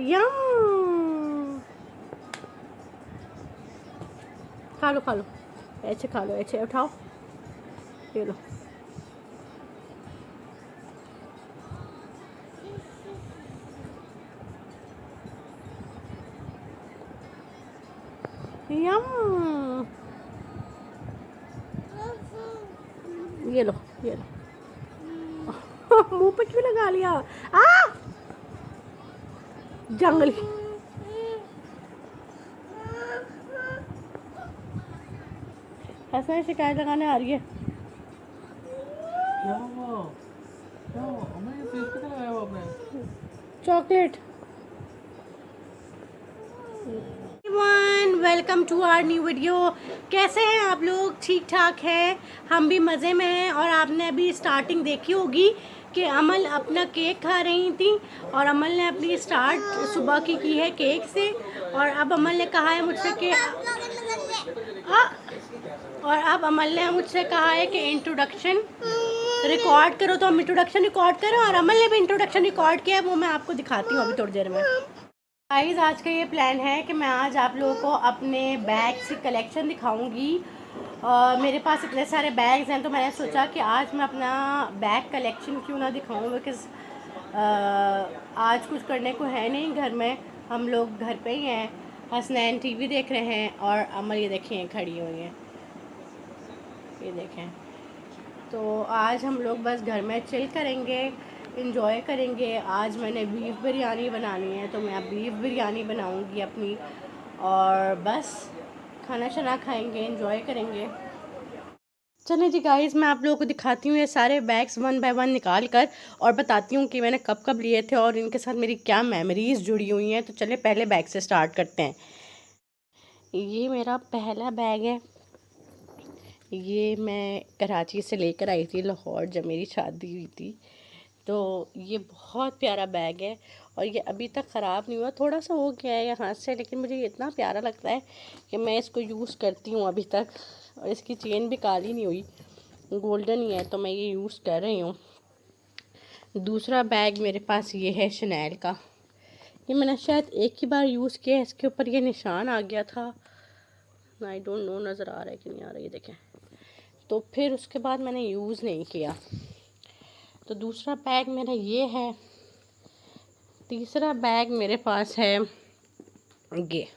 यम। खा लो खा लो, ऐसे खा लो, ऐसे उठाओ, ये लो। यम, ये लो ये लो। मुंह पे क्यों लगा लिया? आ जंगली। ऐसा शिकायत लगाने आ रही है। क्या हुआ? क्या हुआ? अम्मा ये फेस पे क्या लगाया हुआ आपने? Chocolate. Welcome to our new video. कैसे हैं आप लोग? ठीक ठाक हैं, हम भी मज़े में हैं। और आपने अभी स्टार्टिंग देखी होगी कि अमल अपना केक खा रही थी, और अमल ने अपनी स्टार्ट सुबह की है केक से। और अब अमल ने कहा है मुझसे कि और अब अमल ने मुझसे कहा है कि इंट्रोडक्शन रिकॉर्ड करो, तो हम इंट्रोडक्शन रिकॉर्ड करें। और अमल ने भी इंट्रोडक्शन रिकॉर्ड किया है, वो मैं आपको दिखाती हूँ अभी थोड़ी देर में। गाइस, आज का ये प्लान है कि मैं आज आप लोगों को अपने बैग्स की कलेक्शन दिखाऊंगी। मेरे पास इतने सारे बैग्स हैं, तो मैंने सोचा कि आज मैं अपना बैग कलेक्शन क्यों ना दिखाऊं, बिकॉज़ आज कुछ करने को है नहीं घर में, हम लोग घर पे ही हैं। हसनैन टीवी देख रहे हैं और अमर ये देखें खड़ी हुई हैं, ये देखें। तो आज हम लोग बस घर में चिल करेंगे, इंजॉय करेंगे। आज मैंने बीफ बिरयानी बनानी है, तो मैं अब बीफ बिरयानी बनाऊंगी अपनी, और बस खाना शाना खाएंगे, इंजॉय करेंगे। चलें जी गाइस, मैं आप लोगों को दिखाती हूँ ये सारे बैग्स वन बाय वन निकाल कर, और बताती हूँ कि मैंने कब कब लिए थे और इनके साथ मेरी क्या मेमोरीज जुड़ी हुई हैं। तो चले पहले बैग से स्टार्ट करते हैं। ये मेरा पहला बैग है। ये मैं कराची से लेकर आई थी लाहौर, जब मेरी शादी हुई थी। तो ये बहुत प्यारा बैग है, और ये अभी तक ख़राब नहीं हुआ। थोड़ा सा हो गया है यहाँ से, लेकिन मुझे ये इतना प्यारा लगता है कि मैं इसको यूज़ करती हूँ अभी तक। और इसकी चेन भी काली नहीं हुई, गोल्डन ही है, तो मैं ये यूज़ कर रही हूँ। दूसरा बैग मेरे पास ये है शनैल का। ये मैंने शायद एक ही बार यूज़ किया है, इसके ऊपर ये निशान आ गया था। आई डोंट नो नज़र आ रहा है कि नहीं आ रहा है, ये देखें। तो फिर उसके बाद मैंने यूज़ नहीं किया। तो दूसरा बैग मेरा ये है। तीसरा बैग मेरे पास है ये।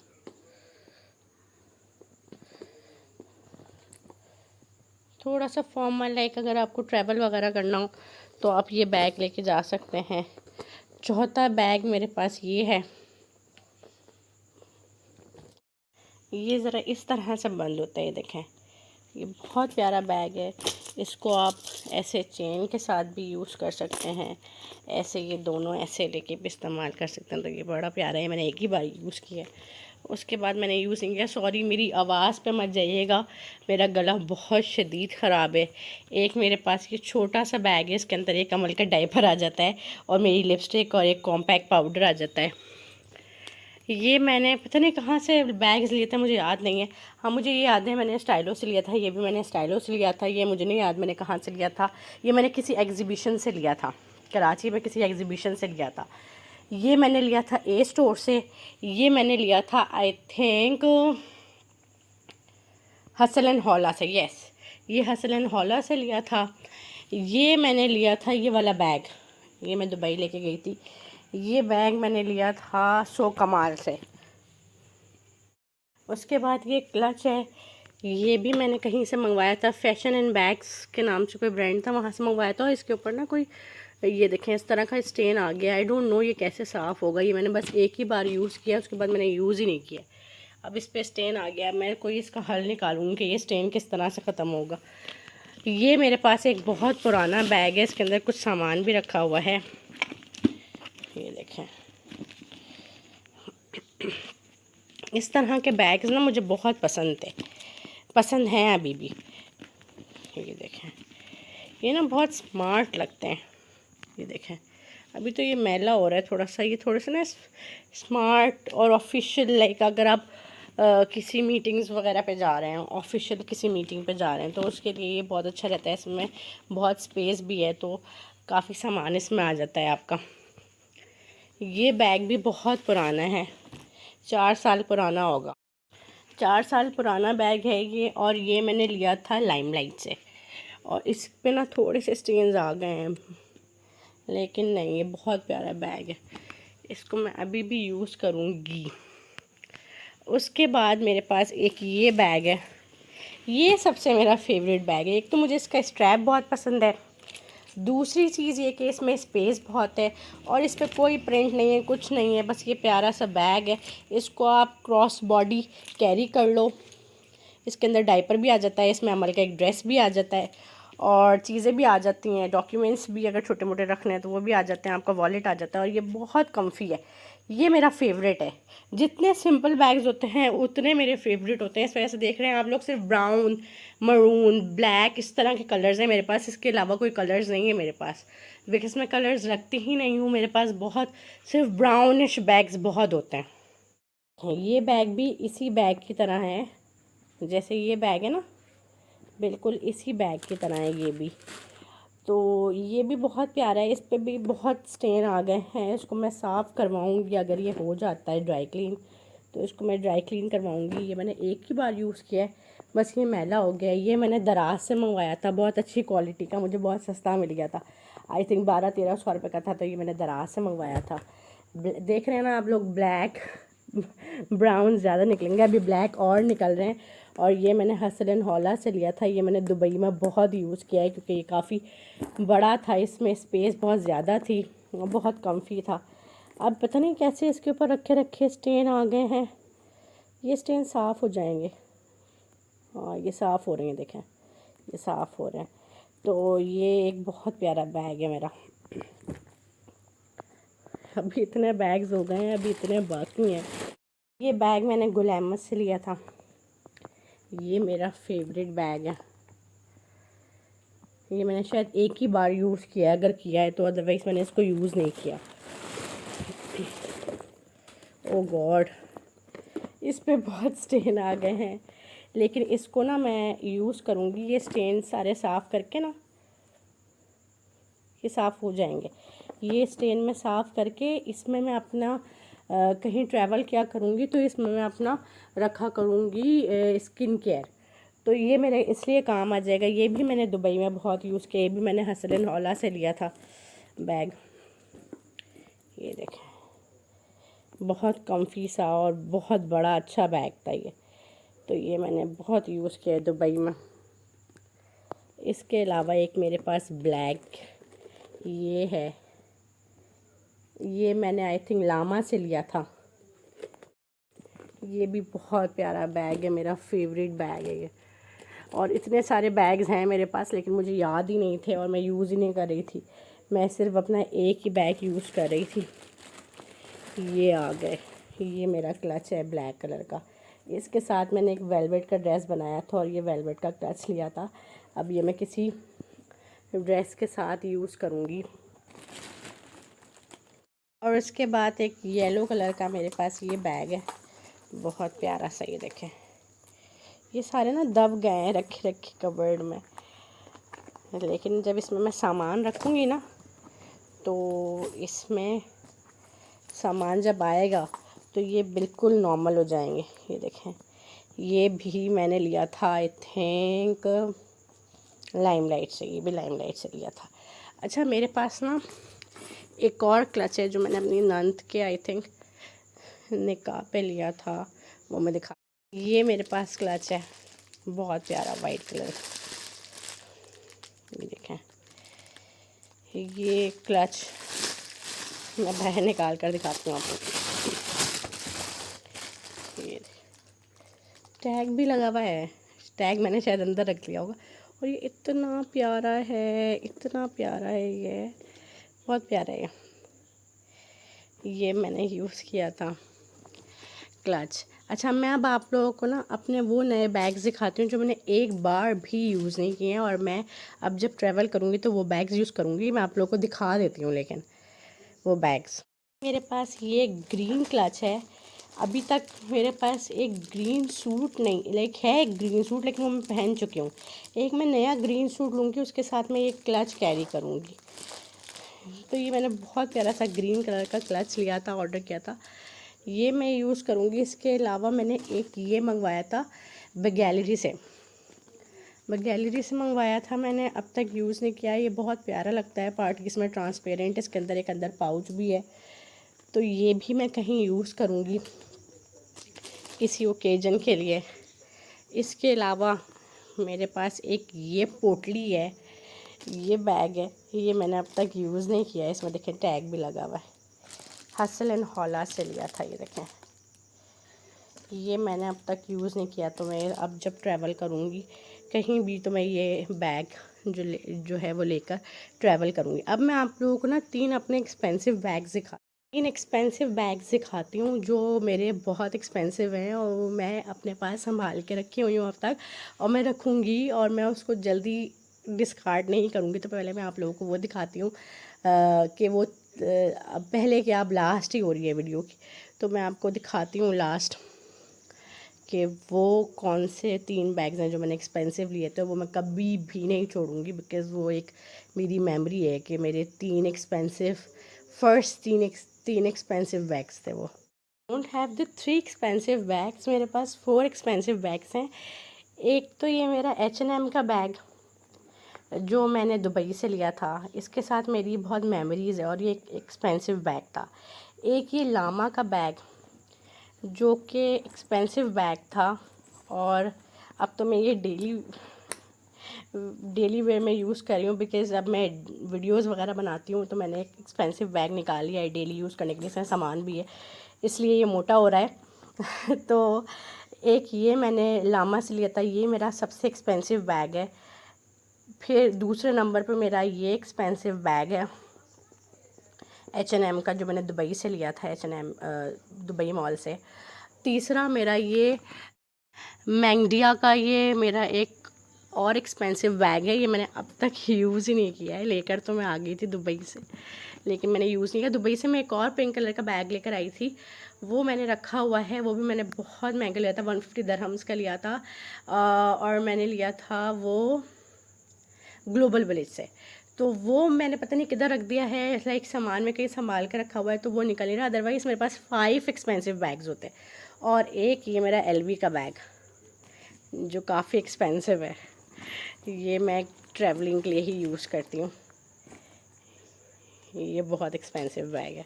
थोड़ा सा फॉर्मल, लाइक अगर आपको ट्रैवल वगैरह करना हो तो आप ये बैग लेके जा सकते हैं। चौथा बैग मेरे पास ये है। ये ज़रा इस तरह से बंद होता है, ये देखें। ये बहुत प्यारा बैग है। इसको आप ऐसे चेन के साथ भी यूज़ कर सकते हैं, ऐसे ये दोनों ऐसे लेके भी इस्तेमाल कर सकते हैं। तो ये बड़ा प्यारा है, मैंने एक ही बार यूज़ किया है, उसके बाद मैंने यूज़ नहीं किया। सॉरी, मेरी आवाज़ पे मत जाइएगा, मेरा गला बहुत शदीद ख़राब है। एक मेरे पास ये छोटा सा बैग है, इसके अंदर एक कमल का डायपर आ जाता है, और मेरी लिपस्टिक और एक कॉम्पैक्ट पाउडर आ जाता है। ये मैंने पता नहीं कहाँ से बैग्स लिए थे, मुझे याद नहीं है। हाँ, मुझे ये याद है मैंने स्टाइलो से लिया था। ये भी मैंने स्टाइलो से लिया था। ये मुझे नहीं याद मैंने कहाँ से लिया था। ये मैंने किसी एग्जीबिशन से लिया था, कराची में किसी एग्जीबिशन से लिया था। ये मैंने लिया था ए स्टोर से। ये मैंने लिया था आई थिंक हसल एंड हौला से। यस, ये हसल एंड हौला से लिया था। ये मैंने लिया था ये वाला बैग, ये मैं दुबई लेके गई थी। ये बैग मैंने लिया था सो कमाल से। उसके बाद ये क्लच है, ये भी मैंने कहीं से मंगवाया था, फैशन एंड बैग्स के नाम से कोई ब्रांड था, वहाँ से मंगवाया था। इसके ऊपर ना कोई, ये देखें, इस तरह का स्टेन आ गया। आई डोंट नो ये कैसे साफ़ होगा। ये मैंने बस एक ही बार यूज़ किया, उसके बाद मैंने यूज़ ही नहीं किया। अब इस पर स्टेन आ गया, मैं कोई इसका हल निकालूंगी कि ये स्टेन किस तरह से ख़त्म होगा। ये मेरे पास एक बहुत पुराना बैग है, इसके अंदर कुछ सामान भी रखा हुआ है, ये देखें। इस तरह के बैग्स ना मुझे बहुत पसंद हैं अभी भी। ये देखें, ये ना बहुत स्मार्ट लगते हैं। ये देखें, अभी तो ये मैला हो रहा है थोड़ा सा। ये थोड़े से ना स्मार्ट और ऑफिशियल, लाइक अगर आप किसी मीटिंग्स वगैरह पे जा रहे हैं, ऑफिशियल किसी मीटिंग पे जा रहे हैं, तो उसके लिए ये बहुत अच्छा रहता है। इसमें बहुत स्पेस भी है, तो काफ़ी सामान इसमें आ जाता है आपका। ये बैग भी बहुत पुराना है, 4 साल पुराना होगा। 4 साल पुराना बैग है ये, और ये मैंने लिया था लाइमलाइट से। और इस पे ना थोड़े से स्टेन्स आ गए हैं, लेकिन नहीं, ये बहुत प्यारा बैग है, इसको मैं अभी भी यूज़ करूँगी। उसके बाद मेरे पास एक ये बैग है, ये सबसे मेरा फेवरेट बैग है। एक तो मुझे इसका स्ट्रैप बहुत पसंद है, दूसरी चीज़ ये कि इसमें स्पेस बहुत है और इस पर कोई प्रिंट नहीं है, कुछ नहीं है, बस ये प्यारा सा बैग है। इसको आप क्रॉस बॉडी कैरी कर लो, इसके अंदर डायपर भी आ जाता है, इसमें अमल का एक ड्रेस भी आ जाता है और चीज़ें भी आ जाती हैं, डॉक्यूमेंट्स भी अगर छोटे मोटे रखने हैं तो वो भी आ जाते हैं, आपका वॉलेट आ जाता है। और ये बहुत कम्फी है, ये मेरा फेवरेट है। जितने सिंपल बैग्स होते हैं उतने मेरे फेवरेट होते हैं। इस वजह से देख रहे हैं आप लोग, सिर्फ ब्राउन, मरून, ब्लैक इस तरह के कलर्स हैं मेरे पास, इसके अलावा कोई कलर्स नहीं है मेरे पास, बिकॉज मैं कलर्स रखती ही नहीं हूँ। मेरे पास बहुत सिर्फ ब्राउनिश बैग्स बहुत होते हैं। ये बैग भी इसी बैग की तरह है, जैसे ये बैग है ना, बिल्कुल इसी बैग की तरह है ये भी। तो ये भी बहुत प्यारा है, इस पे भी बहुत स्टेन आ गए हैं, इसको मैं साफ़ करवाऊँगी। अगर ये हो जाता है ड्राई क्लीन तो इसको मैं ड्राई क्लीन करवाऊँगी। ये मैंने एक ही बार यूज़ किया है, बस ये मैला हो गया है। ये मैंने दराज से मंगवाया था, बहुत अच्छी क्वालिटी का, मुझे बहुत सस्ता मिल गया था, आई थिंक 1200-1300 रुपये का था। तो ये मैंने दराज से मंगवाया था। देख रहे हैं ना आप लोग, ब्लैक ब्राउन ज़्यादा निकलेंगे, अभी ब्लैक और निकल रहे हैं। और ये मैंने हसल एंड हौला से लिया था, ये मैंने दुबई में बहुत यूज़ किया है क्योंकि ये काफ़ी बड़ा था, इसमें स्पेस बहुत ज़्यादा थी, बहुत कम्फी था। अब पता नहीं कैसे इसके ऊपर रखे रखे स्टेन आ गए हैं, ये स्टेन साफ़ हो जाएंगे। हाँ, ये साफ़ हो रहे हैं, देखें ये साफ़ हो रहे हैं। तो ये एक बहुत प्यारा बैग है मेरा। अभी इतने बैग्स हो गए हैं, अभी इतने बाकी हैं। ये बैग मैंने गुल अहमद से लिया था, ये मेरा फेवरेट बैग है। ये मैंने शायद एक ही बार यूज़ किया है, अगर किया है तो, अदरवाइज़ मैंने इसको यूज़ नहीं किया। ओ गॉड, इस पे बहुत स्टेन आ गए हैं, लेकिन इसको ना मैं यूज़ करूँगी। ये स्टेन सारे साफ़ करके ना, ये साफ़ हो जाएंगे। ये स्टेन में साफ़ करके इसमें मैं अपना कहीं ट्रैवल किया करूँगी तो इसमें मैं अपना रखा करूँगी स्किन केयर, तो ये मेरे इसलिए काम आ जाएगा। ये भी मैंने दुबई में बहुत यूज़ किया, ये भी मैंने हसल एंड हौला से लिया था बैग। ये देखें, बहुत कम्फी सा और बहुत बड़ा अच्छा बैग था ये, तो ये मैंने बहुत यूज़ किया है दुबई में। इसके अलावा एक मेरे पास ब्लैक ये है, ये मैंने आई थिंक लामा से लिया था। ये भी बहुत प्यारा बैग है, मेरा फेवरेट बैग है ये। और इतने सारे बैग्स हैं मेरे पास, लेकिन मुझे याद ही नहीं थे और मैं यूज़ ही नहीं कर रही थी, मैं सिर्फ अपना एक ही बैग यूज़ कर रही थी। ये आ गए, ये मेरा क्लच है ब्लैक कलर का, इसके साथ मैंने एक वेलवेट का ड्रेस बनाया था और ये वेलवेट का क्लच लिया था। अब ये मैं किसी ड्रेस के साथ यूज़ करूँगी। और उसके बाद एक येलो कलर का मेरे पास ये बैग है, बहुत प्यारा सा। ये देखें, ये सारे ना दब गए हैं रखे रखे कबर्ड में, लेकिन जब इसमें मैं सामान रखूँगी ना तो इसमें सामान जब आएगा तो ये बिल्कुल नॉर्मल हो जाएंगे। ये देखें, ये भी मैंने लिया था आई थिंक लाइमलाइट से, ये भी लाइमलाइट से लिया था। अच्छा, मेरे पास ना एक और क्लच है जो मैंने अपनी नंद के आई थिंक निकाह पे लिया था, वो मैं दिखा। ये मेरे पास क्लच है, बहुत प्यारा वाइट कलर। ये देखें, ये क्लच मैं बाहर निकाल कर दिखाती हूँ आपको। ये टैग भी लगा हुआ है, टैग मैंने शायद अंदर रख लिया होगा। और ये इतना प्यारा है, इतना प्यारा है, ये बहुत प्यारा है। ये मैंने यूज़ किया था क्लच। अच्छा, मैं अब आप लोगों को ना अपने वो नए बैग्स दिखाती हूँ जो मैंने एक बार भी यूज़ नहीं किए हैं, और मैं अब जब ट्रैवल करूँगी तो वो बैग्स यूज़ करूँगी। मैं आप लोगों को दिखा देती हूँ लेकिन वो बैग्स। मेरे पास ये ग्रीन क्लच है, अभी तक मेरे पास एक ग्रीन सूट नहीं, लाइक है एक ग्रीन सूट, लेकिन वो मैं पहन चुकी हूँ। एक मैं नया ग्रीन सूट लूँगी, उसके साथ मैं ये क्लच कैरी करूँगी। तो ये मैंने बहुत प्यारा सा ग्रीन कलर का क्लच लिया था, ऑर्डर किया था, ये मैं यूज़ करूँगी। इसके अलावा मैंने एक ये मंगवाया था गैलरी से, गैलरी से मंगवाया था मैंने, अब तक यूज़ नहीं किया। ये बहुत प्यारा लगता है, पार्ट इसमें ट्रांसपेरेंट, इसके अंदर एक अंदर पाउच भी है, तो ये भी मैं कहीं यूज़ करूँगी किसी ओकेजन के लिए। इसके अलावा मेरे पास एक ये पोटली है, ये बैग है, ये मैंने अब तक यूज़ नहीं किया है, इसमें देखें टैग भी लगा हुआ है, हसल एंड हॉला से लिया था। ये देखें, ये मैंने अब तक यूज़ नहीं किया, तो मैं अब जब ट्रैवल करूँगी कहीं भी तो मैं ये बैग जो है वो लेकर ट्रैवल करूँगी। अब मैं आप लोगों को ना 3 अपने एक्सपेंसिव बैग्स दिखाती हूँ जो मेरे बहुत एक्सपेंसिव हैं और मैं अपने पास संभाल के रखी हुई हूँ अब तक, और मैं रखूँगी और मैं उसको जल्दी डिस्कार्ड नहीं करूँगी। तो पहले मैं आप लोगों को वो दिखाती हूँ कि वो पहले कि आप लास्ट ही हो रही है वीडियो की, तो मैं आपको दिखाती हूँ लास्ट कि वो कौन से 3 बैग्स हैं जो मैंने एक्सपेंसिव लिए थे। वो मैं कभी भी नहीं छोड़ूंगी, बिकॉज़ वो एक मेरी मेमोरी है कि मेरे 3 एक्सपेंसिव बैग्स थे वो। Don't have the 3 expensive bags, मेरे पास 4 एक्सपेंसिव बैग्स हैं। एक तो ये मेरा H&M का बैग जो मैंने दुबई से लिया था, इसके साथ मेरी बहुत मेमोरीज़ है और ये एक एक्सपेंसिव बैग था। एक ये लामा का बैग जो कि एक्सपेंसिव बैग था, और अब तो मैं ये डेली वेयर में यूज़ कर रही हूँ, बिकॉज़ अब मैं वीडियोस वगैरह बनाती हूँ तो मैंने एक एक्सपेंसिव बैग निकाल लिया है डेली यूज़ करने के लिए। इसमें सामान भी है, इसलिए ये मोटा हो रहा है। तो एक ये मैंने लामा से लिया था, ये मेरा सबसे एक्सपेंसिव बैग है। फिर दूसरे नंबर पर मेरा ये एक्सपेंसिव बैग है H&M का, जो मैंने दुबई से लिया था, H&M दुबई मॉल से। तीसरा मेरा ये मैंगडिया का ये मेरा एक और एक्सपेंसिव बैग है, ये मैंने अब तक यूज़ ही नहीं किया है। लेकर तो मैं आ गई थी दुबई से, लेकिन मैंने यूज़ नहीं किया। दुबई से मैं एक और पिंक कलर का बैग लेकर आई थी, वो मैंने रखा हुआ है। वो भी मैंने बहुत महंगा लिया था, 150 दिरहम्स का लिया था, और मैंने लिया था वो ग्लोबल विलेज से। तो वो मैंने पता नहीं किधर रख दिया है, लाइक सामान में कहीं संभाल कर रखा हुआ है, तो वो निकल नहीं रहा। अदरवाइज़ मेरे पास 5 एक्सपेंसिव बैग्स होते हैं, और एक ये मेरा LV का बैग जो काफ़ी एक्सपेंसिव है, ये मैं ट्रैवलिंग के लिए ही यूज़ करती हूँ। ये बहुत एक्सपेंसिव बैग है।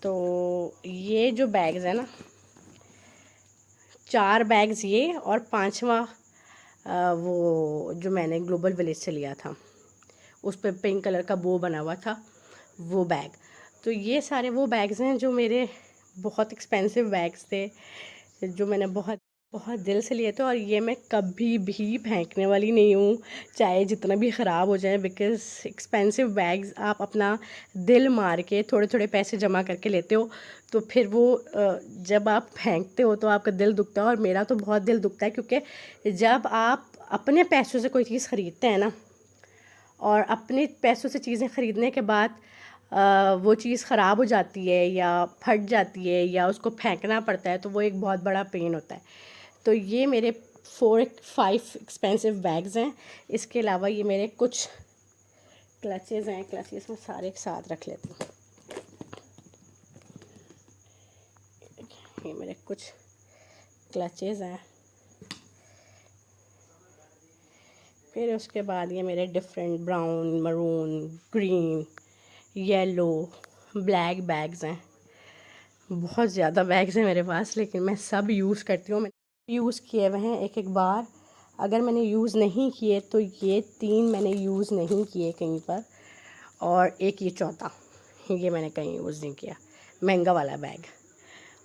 तो ये जो बैग्स है ना, 4 बैग्स ये और 5वां वो जो मैंने ग्लोबल विलेज से लिया था, उस पर पिंक कलर का बो बना हुआ था, वो बैग। तो ये सारे वो बैग्स हैं जो मेरे बहुत एक्सपेंसिव बैग्स थे, जो मैंने बहुत दिल से लिए थे, और ये मैं कभी भी फेंकने वाली नहीं हूँ, चाहे जितना भी ख़राब हो जाए। बिकॉज़ एक्सपेंसिव बैग्स आप अपना दिल मार के थोड़े थोड़े पैसे जमा करके लेते हो, तो फिर वो जब आप फेंकते हो तो आपका दिल दुखता है, और मेरा तो बहुत दिल दुखता है, क्योंकि जब आप अपने पैसों से कोई चीज़ ख़रीदते हैं ना, और अपने पैसों से चीज़ें ख़रीदने के बाद वो चीज़ ख़राब हो जाती है या फट जाती है या उसको फेंकना पड़ता है, तो वो एक बहुत बड़ा पेन होता है। तो ये मेरे 5 एक्सपेंसिव बैग्स हैं। इसके अलावा ये मेरे कुछ क्लचेज़ हैं, क्लचेज़ में सारे एक साथ रख लेती हूँ। ये मेरे कुछ क्लचेज़ हैं। फिर उसके बाद ये मेरे different brown, maroon, green, yellow, black bags हैं। बहुत ज़्यादा बैग्स हैं मेरे पास, लेकिन मैं सब यूज़ करती हूँ। मैंने यूज़ किए हुए हैं एक बार। अगर मैंने यूज़ नहीं किए तो ये 3 मैंने यूज़ नहीं किए कहीं पर, और एक ये चौथा, ये मैंने कहीं यूज़ नहीं किया, महंगा वाला बैग।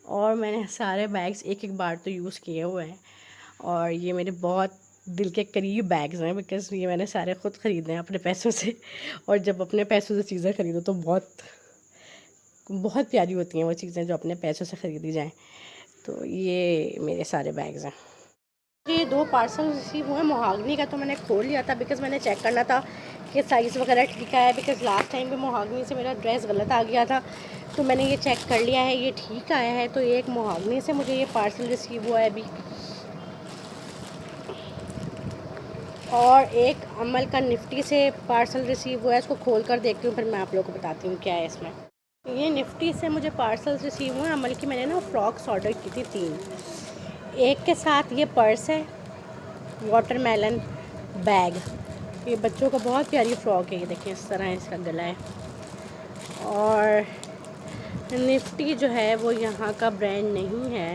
और मैंने सारे बैग्स एक बार तो यूज़ किए हुए हैं, और ये मेरे बहुत दिल के करीब बैग्स हैं, बिकॉज़ ये मैंने सारे ख़ुद ख़रीदे हैं अपने पैसों से। और जब अपने पैसों से चीज़ें ख़रीदो तो बहुत प्यारी होती हैं वो चीज़ें जो अपने पैसों से ख़रीदी जाएं। तो ये मेरे सारे बैग्स हैं। ये 2 पार्सल रिसीव हुए मोहागनी का, तो मैंने खोल लिया था, बिकॉज़ मैंने चेक करना था कि साइज़ वगैरह ठीक है, बिकॉज़ लास्ट टाइम भी मोहागनी से मेरा ड्रेस गलत आ गया था, तो मैंने ये चेक कर लिया है, ये ठीक आया है। तो ये एक मोहागनी से मुझे ये पार्सल रिसीव हुआ है अभी। और एक अमल का निफ्टी से पार्सल रिसीव हुआ है, इसको खोल कर देखती हूँ, फिर मैं आप लोगों को बताती हूँ क्या है इसमें। ये निफ्टी से मुझे पार्सल रिसीव हुआ है अमल की। मैंने ना फ्रॉक्स ऑर्डर की थी 3, एक के साथ ये पर्स है, वाटरमेलन बैग। ये बच्चों का बहुत प्यारी फ्रॉक है, ये देखिए इस तरह इसका गला है। और निफ्टी जो है वो यहाँ का ब्रांड नहीं है,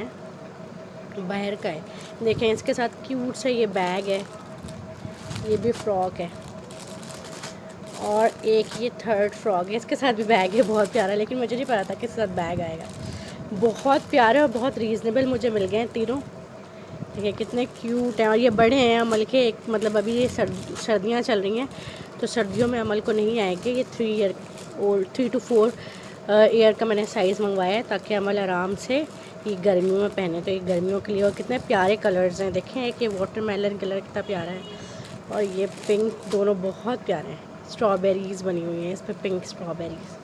बाहर का है। देखें इसके साथ क्यूट से ये बैग है, ये भी फ्रॉक है। और एक ये थर्ड फ्रॉक है, इसके साथ भी बैग है, बहुत प्यारा, लेकिन मुझे नहीं पता था कि इसके साथ बैग आएगा। बहुत प्यारे और बहुत रीज़नेबल मुझे मिल गए हैं तीनों। देखिए कितने क्यूट हैं, और ये बड़े हैं अमल के। एक मतलब अभी ये सर्दियाँ चल रही हैं, तो सर्दियों में अमल को नहीं आएंगे। ये 3 to 4 ईयर का मैंने साइज़ मंगवाया है, ताकि अमल आराम से ये गर्मियों में पहने। तो ये गर्मियों के लिए। और कितने प्यारे कलर्स हैं, देखें एक ये वाटरमेलन कलर कितना प्यारा है, और ये पिंक, दोनों बहुत प्यारे हैं। स्ट्रॉबेरीज़ बनी हुई हैं इस पर, पिंक स्ट्रॉबेरीज़।